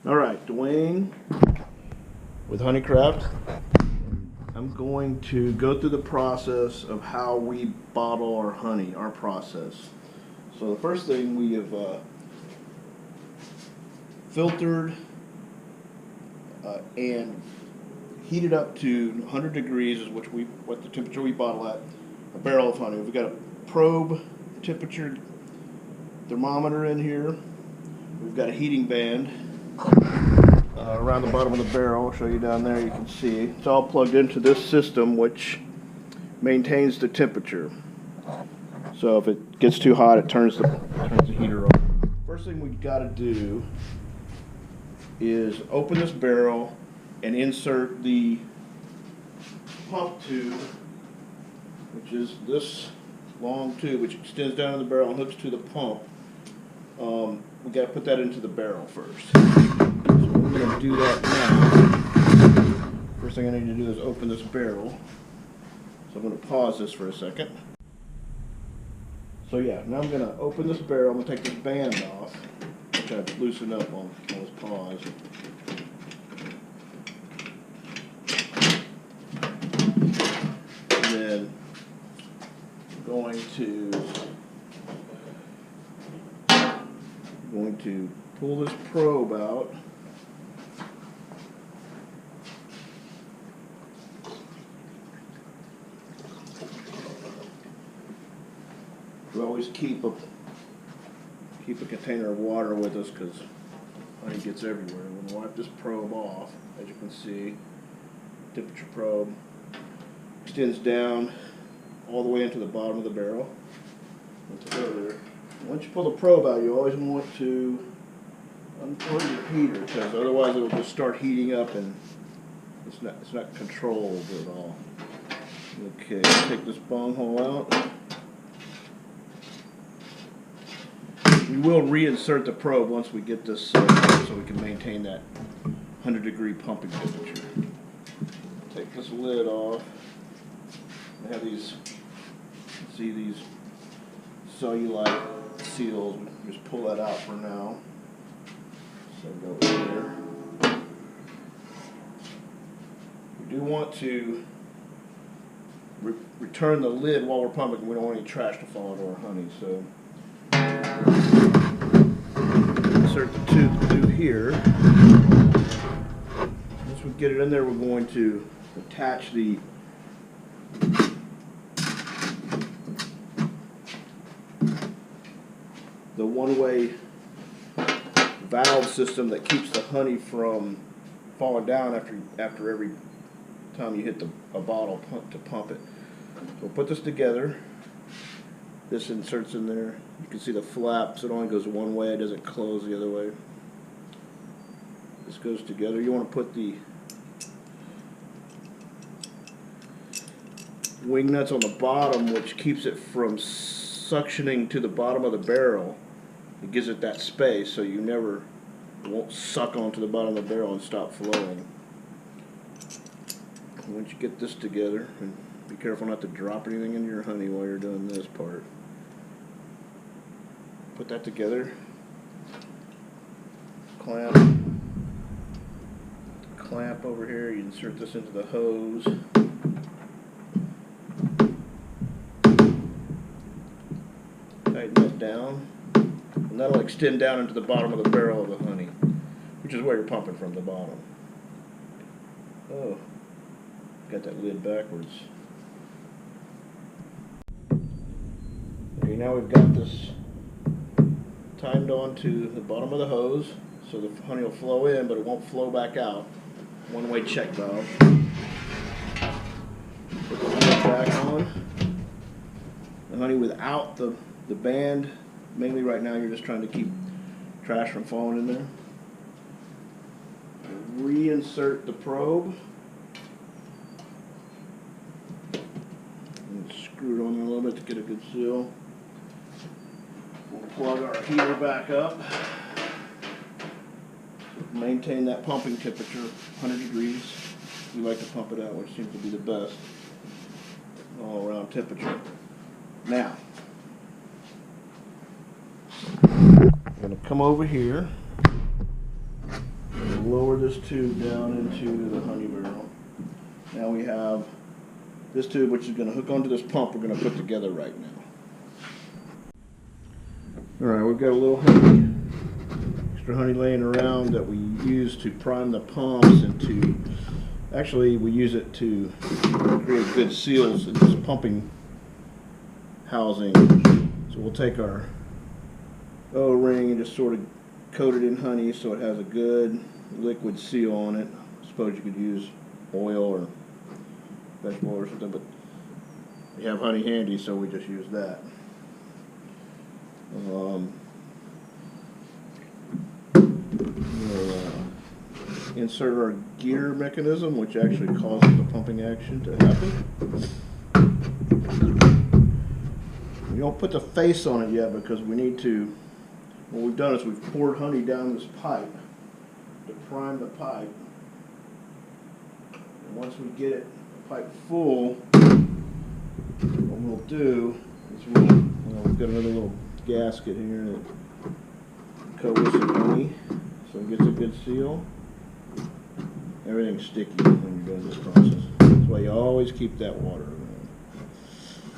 Alright, Duane with Honeycraft. I'm going to go through the process of how we bottle our honey, our process. So the first thing, we have filtered and heated up to 100 degrees, is what the temperature we bottle at, a barrel of honey. We've got a probe temperature thermometer in here. We've got a heating band around the bottom of the barrel. I'll show you down there. You can see it's all plugged into this system, which maintains the temperature. So if it gets too hot, it turns the heater on. First thing we've got to do is open this barrel and insert the pump tube, which is this long tube, which extends down in the barrel and hooks to the pump. We've got to put that into the barrel first. So we're going to do that now. First thing I need to do is open this barrel. So I'm going to pause this for a second. So yeah, now I'm going to open this barrel. I'm going to take this band off, which I've loosened up on this pause. And then I'm going to pull this probe out. We always keep a container of water with us because honey gets everywhere. We'll wipe this probe off. As you can see, temperature probe extends down all the way into the bottom of the barrel. Once you pull the probe out, you always want to unplug your heater, because otherwise it will just start heating up and it's not controlled at all. Okay, take this bung hole out. We will reinsert the probe once we get this so we can maintain that 100-degree pumping temperature. Take this lid off. I have these, see these cellulite seals. We just pull that out for now. So go there. We do want to return the lid while we're pumping. We don't want any trash to fall into our honey. So insert the tube through here. Once we get it in there, we're going to attach the one-way valve system that keeps the honey from falling down after every time you hit a bottle to pump it. So we'll put this together. This inserts in there. You can see the flaps. It only goes one way. It doesn't close the other way. This goes together. You want to put the wing nuts on the bottom, which keeps it from suctioning to the bottom of the barrel. It gives it that space so it won't suck onto the bottom of the barrel and stop flowing. Once you get this together, and be careful not to drop anything into your honey while you're doing this part. Put that together. Clamp over here. You insert this into the hose. Tighten that down. And that'll extend down into the bottom of the barrel of the honey, which is where you're pumping from, the bottom. Oh, got that lid backwards. Okay, now we've got this timed onto the bottom of the hose, so the honey will flow in, but it won't flow back out. One-way check valve. Put the lid back on. The honey without the band. Mainly right now you're just trying to keep trash from falling in there. Reinsert the probe. And screw it on there a little bit to get a good seal. We'll plug our heater back up. Maintain that pumping temperature, 100 degrees. We like to pump it out, which seems to be the best all around temperature. Now, I'm going to come over here lower this tube down into the honey barrel. Now we have this tube, which is going to hook onto this pump we're going to put together right now. Alright, we've got a little honey, extra honey laying around that we use to prime the pumps and to, actually we use it to create good seals in this pumping housing. So we'll take our O-ring and just sort of coat it in honey so it has a good liquid seal on it. I suppose you could use oil or vegetable oil or something, but we have honey handy, so we just use that. We'll insert our gear mechanism, which actually causes the pumping action to happen. We don't put the face on it yet because we need to. What we've done is we've poured honey down this pipe to prime the pipe. And once we get it, the pipe full, what we'll do is we've got another little gasket here that coat with some honey so it gets a good seal. Everything's sticky when you're doing this process. That's why you always keep that water around.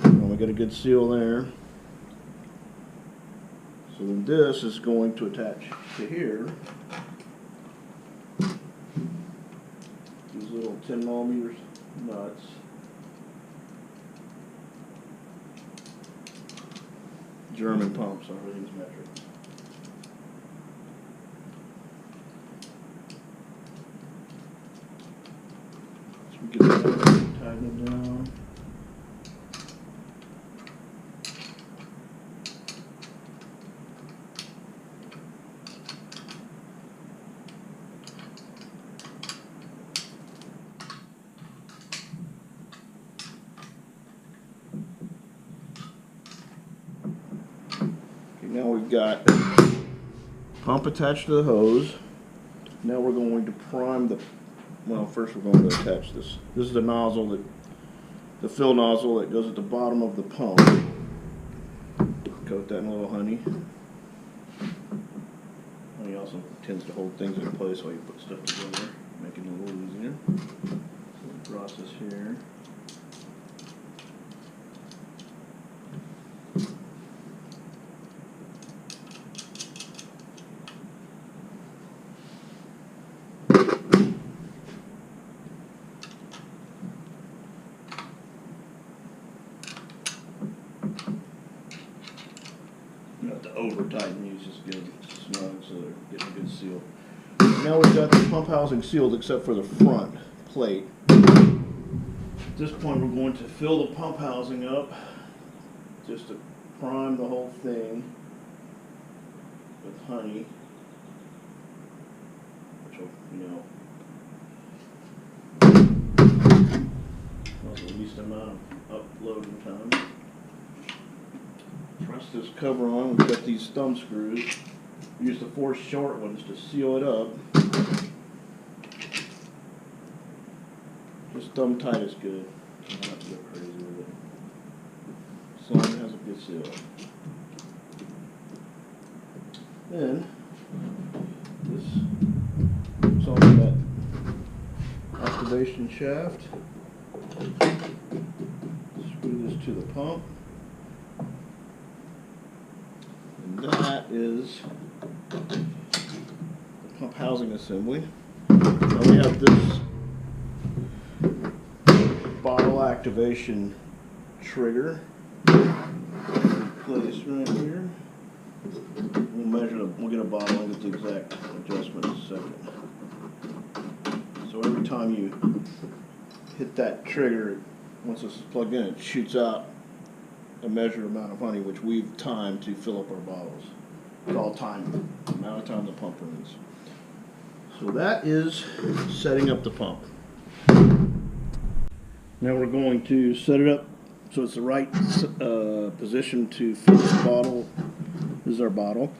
And we got a good seal there. So then this is going to attach to here. These little 10mm nuts. German pumps, so everything's metric. So we get that, tighten it down. Now we've got pump attached to the hose. Now we're going to prime the, well, first we're going to attach this. This is the nozzle, the fill nozzle that goes at the bottom of the pump. Coat that in a little honey. Honey also tends to hold things in place while you put stuff together, making it a little easier. So the process here. You don't have to over tighten these, just get them snug so they're getting a good seal. Now we've got the pump housing sealed except for the front plate. At this point we're going to fill the pump housing up just to prime the whole thing with honey, which will, cause the least amount of uploading time. Press this cover on. We've got these thumb screws. Use the 4 short ones to seal it up. Just thumb tight is good. You don't have to go crazy with it. As long as it has a good seal. Then this is on that activation shaft. Screw this to the pump. And that is the pump housing assembly. Now we have this bottle activation trigger placed right here. We'll measure we'll get a bottle and get the exact adjustment in a second. So every time you hit that trigger, once this is plugged in, it shoots out a measured amount of honey, which we've timed to fill up our bottles. It's all timed, the amount of time the pump runs. So that is setting up the pump. Now we're going to set it up so it's the right position to fill the bottle. This is our bottle.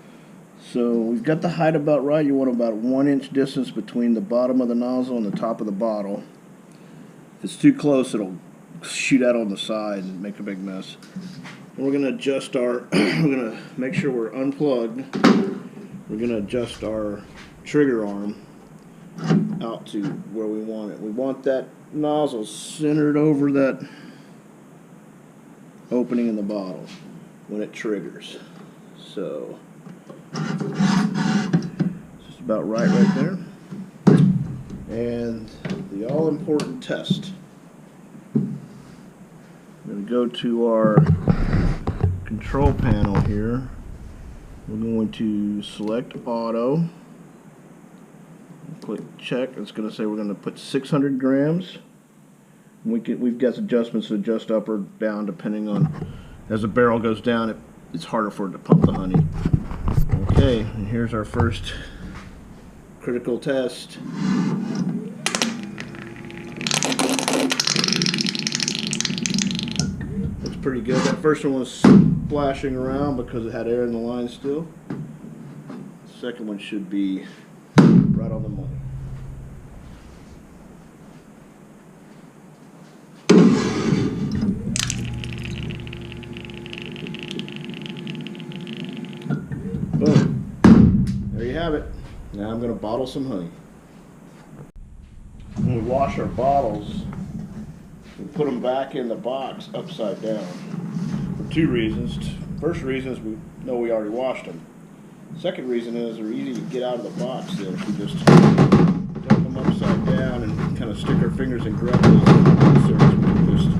So we've got the height about right. You want about 1 inch distance between the bottom of the nozzle and the top of the bottle. If it's too close, it'll shoot out on the side and make a big mess. And we're going to adjust our, we're going to make sure we're unplugged. We're going to adjust our trigger arm out to where we want it. We want that nozzle centered over that opening in the bottle when it triggers. So it's just about right there. And the all-important test. I'm going to go to our control panel here. We're going to select auto. Click check. It's going to say we're going to put 600 grams. We've got adjustments to adjust up or down depending on, as the barrel goes down, it's harder for it to pump the honey. Okay, and here's our first critical test. Looks pretty good. That first one was splashing around because it had air in the line still. The second one should be right on the money. Boom. There you have it. Now I'm going to bottle some honey. When we wash our bottles, we put them back in the box upside down for two reasons. First reason is we know we already washed them. Second reason is they're easy to get out of the box then if we just dump them upside down and kind of stick our fingers and grab those inserts. We can just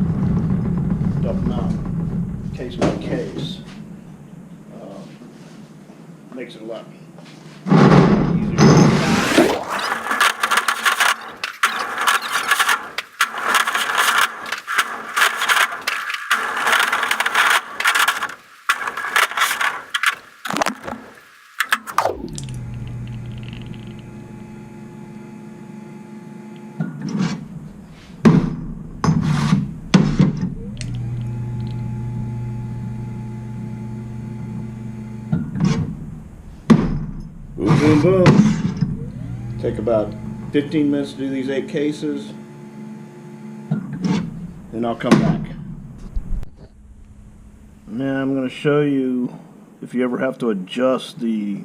dump them out case by case. Makes it a lot easier. Boom, boom, boom. Take about 15 minutes to do these 8 cases. Then I'll come back. Now I'm going to show you if you ever have to adjust the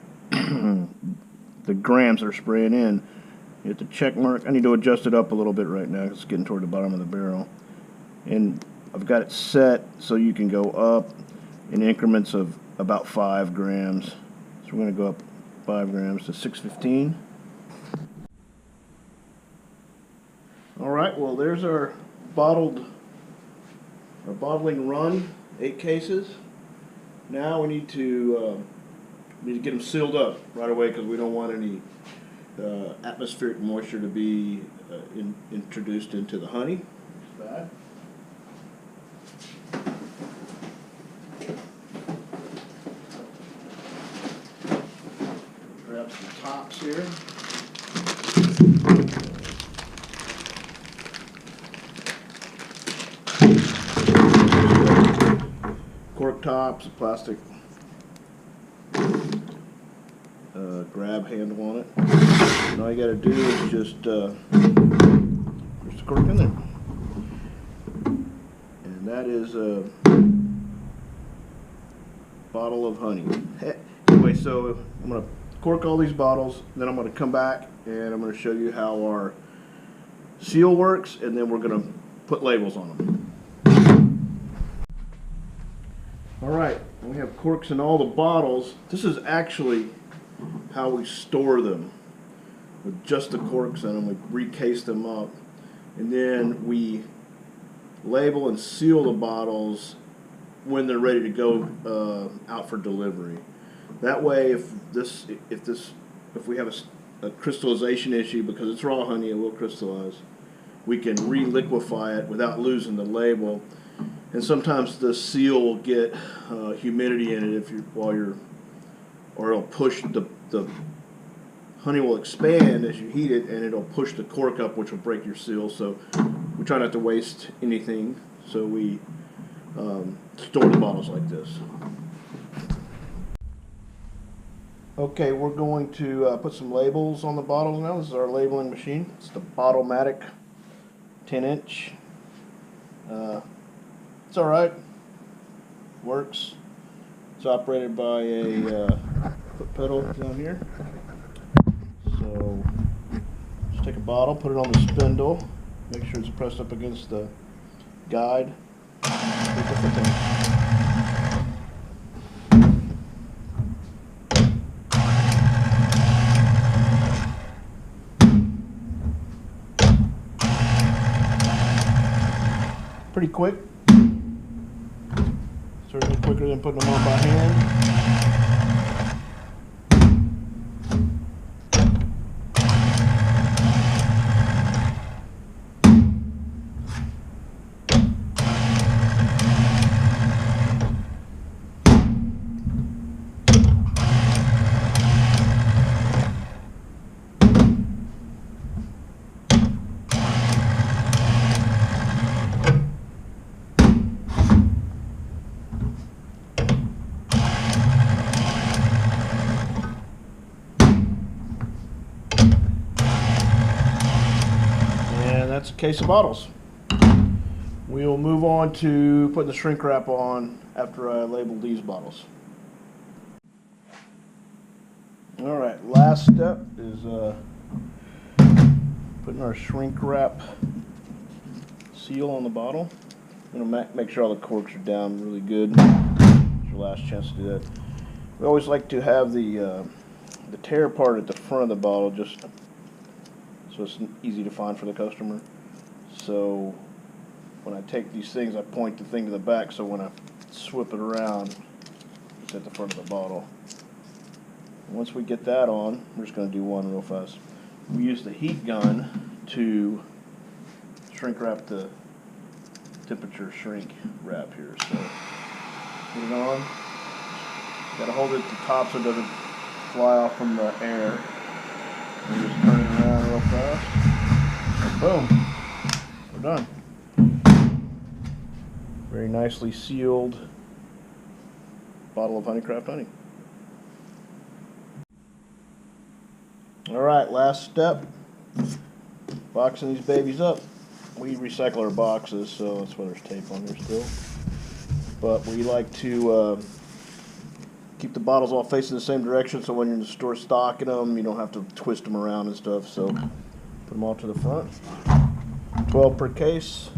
the grams that are spraying in. You hit the check mark. I need to adjust it up a little bit right now. It's getting toward the bottom of the barrel. And I've got it set so you can go up in increments of about 5 grams. So we're going to go up 5 grams to 615. Alright, well there's our bottling run, 8 cases. Now we need to get them sealed up right away because we don't want any atmospheric moisture to be introduced into the honey. It's bad. Grab some tops here. Cork tops, a plastic grab handle on it. And all you got to do is just there's the cork in there. And that is a bottle of honey. Anyway, so I'm going to cork all these bottles, then I'm going to come back and I'm going to show you how our seal works, and then we're going to put labels on them. Alright, we have corks in all the bottles. This is actually how we store them, with just the corks in them. We recase them up, and then we label and seal the bottles when they're ready to go out for delivery. That way, if we have a crystallization issue, because it's raw honey, it will crystallize, we can re-liquefy it without losing the label. And sometimes the seal will get humidity in it or it'll push the honey will expand as you heat it, and it'll push the cork up, which will break your seal. So we try not to waste anything, so we store the bottles like this. Okay, we're going to put some labels on the bottles now. This is our labeling machine. It's the Bottle-matic 10-inch. It's alright. Works. It's operated by a foot pedal down here. So bottle, put it on the spindle, make sure it's pressed up against the guide. Pretty quick. Certainly quicker than putting them on by hand. That's a case of bottles. We'll move on to putting the shrink wrap on after I label these bottles. Alright, last step is putting our shrink wrap seal on the bottle. I'm going to make sure all the corks are down really good. It's your last chance to do that. We always like to have the tear part at the front of the bottle just so it's easy to find for the customer. So when I take these things, I point the thing to the back, so when I swip it around, it's at the front of the bottle. Once we get that on, we're just going to do one real fast. We use the heat gun to shrink wrap the temperature shrink wrap here. So put it on. Got to hold it at the top so it doesn't fly off from the air. And just turn it around real fast. And boom. We're done. Very nicely sealed bottle of Honeycraft honey. Alright, last step. Boxing these babies up. We recycle our boxes, so that's why there's tape on here still. But we like to keep the bottles all facing the same direction, so when you're in the store stocking them, you don't have to twist them around and stuff. So put them all to the front. 12 per case.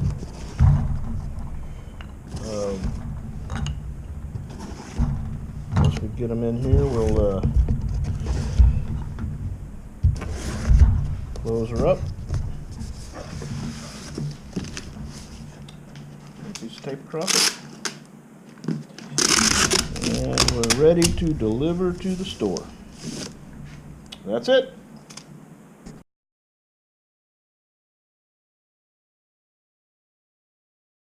Once we get them in here, we'll close her up. Piece of tape across it. And we're ready to deliver to the store. That's it.